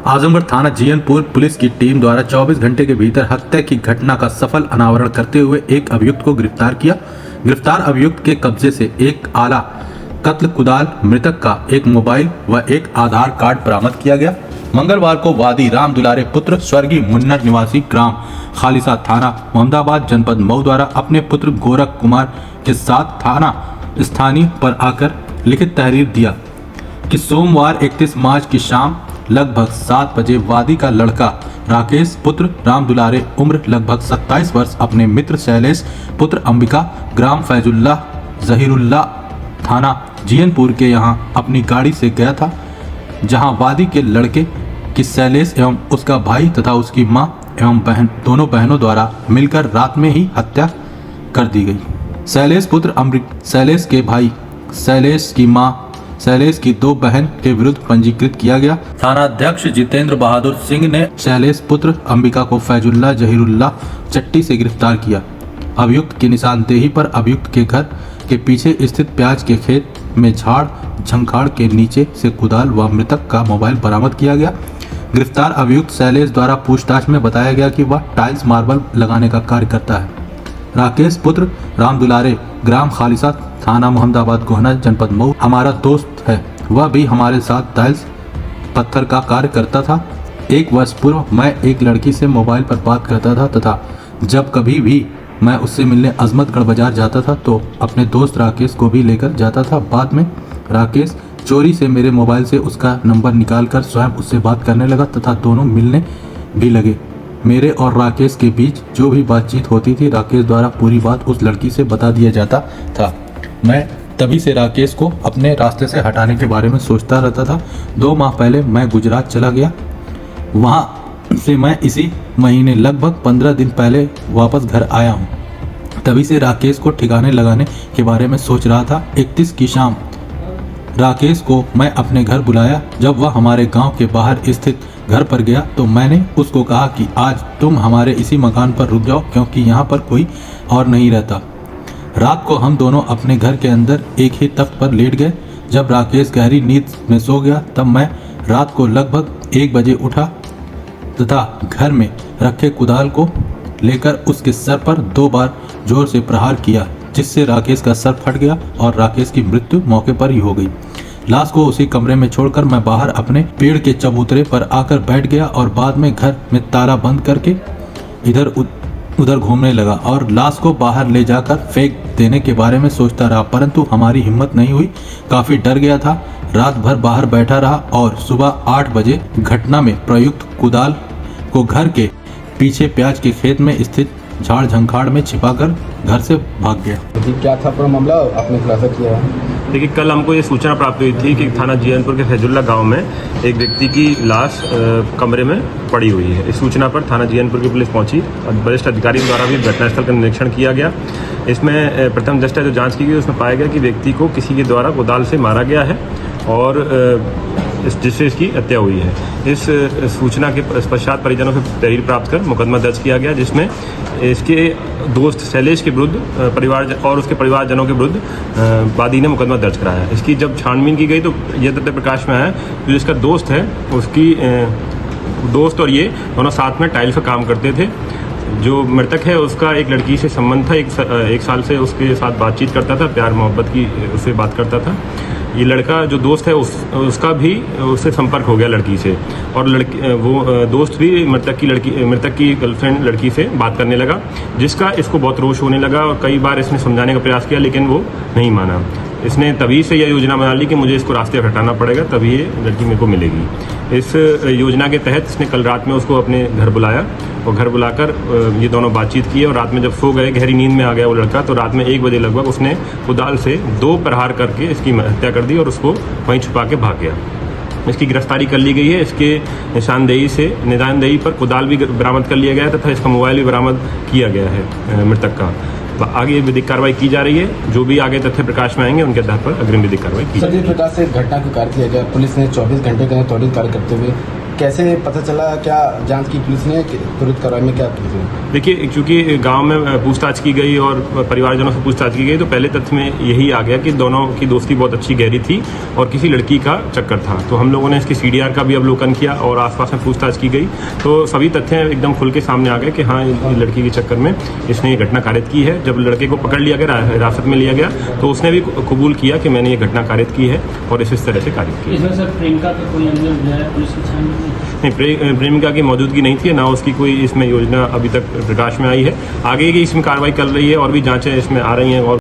आजमगढ़ थाना जीयनपुर पुलिस की टीम द्वारा 24 घंटे के भीतर हत्या की घटना का सफल अनावरण करते हुए एक अभियुक्त को गिरफ्तार किया। गिरफ्तार अभियुक्त के कब्जे से एक आला कत्ल कुदाल, मृतक का एक मोबाइल व एक आधार कार्ड बरामद किया गया। मंगलवार को वादी राम दुलारे पुत्र स्वर्गीय मुन्नर निवासी ग्राम खालिसा थाना मोहम्मदाबाद जनपद मऊ द्वारा अपने पुत्र गोरख कुमार के साथ थाना स्थानीय पर आकर लिखित तहरीर दिया कि सोमवार 31 मार्च की शाम लगभग 7 बजे वादी का लड़का राकेश पुत्र राम दुलारे उम्र लगभग 27 वर्ष अपने मित्र शैलेश पुत्र अंबिका ग्राम फैजुल्ला जहीरुल्ला थाना जीयनपुर के यहां अपनी गाड़ी से गया था, जहां वादी के लड़के की शैलेश एवं उसका भाई तथा उसकी मां एवं बहन दोनों बहनों द्वारा मिलकर रात में ही हत्या कर दी गई। शैलेश पुत्र शैलेश के भाई शैलेश की मां शैलेश की 2 बहन के विरुद्ध पंजीकृत किया गया। थाना अध्यक्ष जितेंद्र बहादुर सिंह ने शैलेश पुत्र अंबिका को फैजुल्ला जहीरुल्ला चट्टी से गिरफ्तार किया। अभियुक्त की निशानदेही पर अभियुक्त के घर के पीछे स्थित प्याज के खेत में झाड़ झंखाड़ के नीचे से कुदाल व मृतक का मोबाइल बरामद किया गया। गिरफ्तार अभियुक्त शैलेश द्वारा पूछताछ में बताया गया कि वह टाइल्स मार्बल लगाने का कार्य करता है। राकेश पुत्र राम दुलारे ग्राम खालिसा थाना मोहम्मदाबाद गोहना जनपद मऊ हमारा दोस्त है, वह भी हमारे साथ टाइल्स पत्थर का कार्य करता था। 1 वर्ष पूर्व मैं एक लड़की से मोबाइल पर बात करता था तथा जब कभी भी मैं उससे मिलने अजमतगढ़ बाजार जाता था तो अपने दोस्त राकेश को भी लेकर जाता था। बाद में राकेश चोरी से मेरे मोबाइल से उसका नंबर निकालकर स्वयं उससे बात करने लगा तथा दोनों मिलने भी लगे। मेरे और राकेश के बीच जो भी बातचीत होती थी राकेश द्वारा पूरी बात उस लड़की से बता दिया जाता था। मैं तभी से राकेश को अपने रास्ते से हटाने के बारे में सोचता रहता था। 2 माह पहले मैं गुजरात चला गया, वहाँ से मैं इसी महीने लगभग 15 दिन पहले वापस घर आया हूँ। तभी से राकेश को ठिकाने लगाने के बारे में सोच रहा था। 31 की शाम राकेश को मैं अपने घर बुलाया। जब वह हमारे गांव के बाहर स्थित घर पर गया तो मैंने उसको कहा कि आज तुम हमारे इसी मकान पर रुक जाओ क्योंकि यहाँ पर कोई और नहीं रहता। रात को हम दोनों अपने घर के अंदर एक ही तख्त पर लेट गए। जब राकेश गहरी नींद में सो गया तब मैं रात को लगभग 1 बजे उठा तथा घर में रखे कुदाल को लेकर उसके सर पर 2 बार जोर से प्रहार किया, जिससे राकेश का सर फट गया और राकेश की मृत्यु मौके पर ही हो गई। लाश को उसी कमरे में छोड़कर मैं बाहर अपने पेड़ के चबूतरे पर आकर बैठ गया और बाद में घर में ताला बंद करके इधर उधर घूमने लगा और लाश को बाहर ले जाकर फेंक देने के बारे में सोचता रहा, परंतु हमारी हिम्मत नहीं हुई। काफ़ी डर गया था। रात भर बाहर बैठा रहा और सुबह 8 बजे घटना में प्रयुक्त कुदाल को घर के पीछे प्याज के खेत में स्थित झाड़ झंखाड़ में छिपाकर घर से भाग गया। क्या था पूरा मामला, आपने खुलासा किया है? देखिए, कल हमको ये सूचना प्राप्त हुई थी कि थाना जीयनपुर के फैजुल्ला गांव में एक व्यक्ति की लाश कमरे में पड़ी हुई है। इस सूचना पर थाना जीयनपुर की पुलिस पहुंची और वरिष्ठ अधिकारियों द्वारा भी घटनास्थल का निरीक्षण किया गया। इसमें प्रथम दृष्टया जो जांच की गई उसमें पाया गया कि व्यक्ति को किसी के द्वारा कुदाल से मारा गया है और जिससे इसकी हत्या हुई है। इस सूचना के पश्चात परिजनों से तहरीर प्राप्त कर मुकदमा दर्ज किया गया, जिसमें इसके दोस्त शैलेश के विरुद्ध परिवार और उसके परिवारजनों के विरुद्ध वादी ने मुकदमा दर्ज कराया। इसकी जब छानबीन की गई तो यह तथ्य प्रकाश में आया जो इसका दोस्त है, उसकी दोस्त और ये दोनों साथ में टाइल का काम करते थे। जो मृतक है उसका एक लड़की से संबंध था, एक साल से उसके साथ बातचीत करता था, प्यार मोहब्बत की उससे बात करता था। ये लड़का जो दोस्त है उसका भी उससे संपर्क हो गया लड़की से, और वो दोस्त भी मृतक की गर्लफ्रेंड लड़की से बात करने लगा, जिसका इसको बहुत रोष होने लगा और कई बार इसने समझाने का प्रयास किया लेकिन वो नहीं माना। इसने तभी से यह योजना बना ली कि मुझे इसको रास्ते पर हटाना पड़ेगा, तभी ये लड़की मेरे को मिलेगी। इस योजना के तहत इसने कल रात में उसको अपने घर बुलाया और घर बुलाकर ये दोनों बातचीत की और रात में जब सो गए, गहरी नींद में आ गया वो लड़का, तो रात में 1 बजे लगभग उसने कुदाल से 2 प्रहार करके इसकी हत्या कर दी और उसको वहीं छुपा के भाग गया। इसकी गिरफ्तारी कर ली गई है। इसके निशानदेही पर कुदाल भी बरामद कर लिया गया तथा इसका मोबाइल भी बरामद किया गया है मृतक का। आगे विधिक कार्रवाई की जा रही है। जो भी आगे तथ्य प्रकाश में आएंगे उनके आधार पर अग्रिम विधिक कार्रवाई की जाएगी। जिस प्रकार से घटना को कार्य किया गया, पुलिस ने 24 घंटे के अंदर त्वरित कार्य करते हुए कैसे पता चला, क्या जांच की पुलिस ने, त्वरित कार्रवाई में क्या की थी? देखिए, चूंकि गांव में पूछताछ की गई और परिवारजनों से पूछताछ की गई, तो पहले तथ्य में यही आ गया कि दोनों की दोस्ती बहुत अच्छी गहरी थी और किसी लड़की का चक्कर था। तो हम लोगों ने इसकी CDR का भी अवलोकन किया और आसपास में पूछताछ की गई, तो सभी तथ्य एकदम खुल के सामने आ गए कि हाँ, इस लड़की के चक्कर में इसने ये घटना कारित की है। जब लड़के को पकड़ लिया गया, हिरासत में लिया गया, तो उसने भी कबूल किया कि मैंने ये घटना कारित की है और इस तरह से कारित की है। इसमें सर प्रियंका का कोई अंदर है पुलिस की छानबीन में? नहीं, प्रेमिका की मौजूदगी नहीं थी, ना उसकी कोई इसमें योजना अभी तक प्रकाश में आई है। आगे की इसमें कार्रवाई चल रही है और भी जांचें इसमें आ रही हैं और